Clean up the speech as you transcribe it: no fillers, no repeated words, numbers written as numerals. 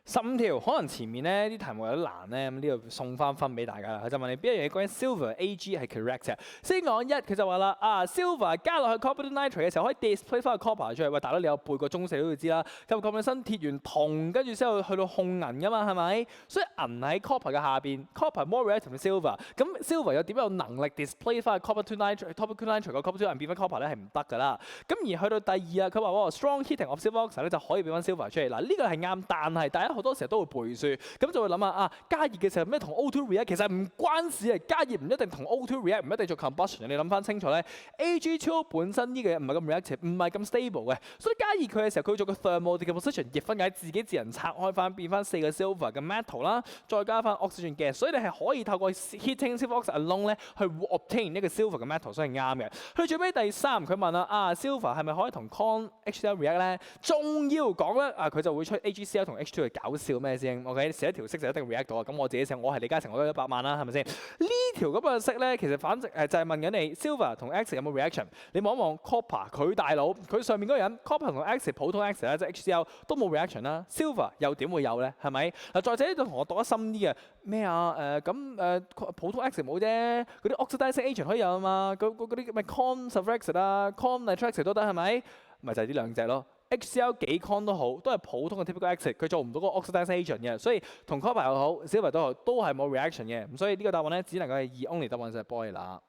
15條，可能前面咧啲題目有啲難咧，咁呢度送翻分俾大家啦。佢就問你邊一樣嘢關於 silver AG 係 correct 嘅。先講一，佢就話啦，silver 加落去 copper nitrate 嘅時候，可以 display 翻個 copper 出嚟。喂，大佬你有背過中四都要知啦。咁講緊新鐵元銅，跟住之後去到控銀噶嘛，係咪？所以銀喺 copper 嘅下邊 ，copper more reactive 同 silver。咁 silver 有點有能力 display 翻 copper to nitrate 個 copper to 銀變翻 copper 咧係唔得㗎啦。咁而去到第二啊，佢話strong heating of silver oxide 咧就可以變翻 silver 出嚟。嗱呢個係啱，但係大家好多時候都會背書，咁就會諗加熱嘅時候咩同 O2 react 其實唔關事啊，加熱唔一定同 O2 react， 唔一定做 combustion。你諗翻清楚咧 ，AgCO 本身呢個嘢唔係咁 reactive， 唔係咁 stable 嘅，所以加熱佢嘅時候，佢會做個 thermal decomposition 熱分解，自己自然拆開翻變翻4個 silver 嘅 metal 啦，再加翻 oxygen gas，所以你係可以透過 heating silver oxide alone 咧去 obtain 呢個 silver 嘅 metal， 所以係啱嘅。去最尾第三，佢問silver 係咪可以同 con HCl react 咧？仲要講咧佢就會出 AgCl 同 H2 嚟搞笑咩先 ？OK， 寫一條式就一定 react 到啊！咁我自己寫，我係李嘉誠，我都100萬啦，係咪先？呢條咁嘅式咧，其實反正就係問緊你 silver 同 X 有冇 reaction？ 你望一望 copper， 佢大佬，佢上面嗰個人 copper 同 X 普通 X 咧，即係 HCl 都冇 reaction 啦 ，silver 又點會有咧？係咪？嗱，再者呢度同我讀得深啲嘅咩普通 X 冇啫，嗰啲 oxidizing agent 可以有啊嘛，嗰啲咩 con sulfuric acid 啊 ，con nitric acid 都得係咪？咪就係呢兩隻咯。HCl 幾 con 都好，都係普通嘅 typical acid， 佢做唔到嗰個 oxidizing agent 嘅，所以同 copper 又好 ，silver 都好，都係冇 reaction 嘅。咁所以呢個答案咧，只能夠係2 only 答案就係 boy 啦。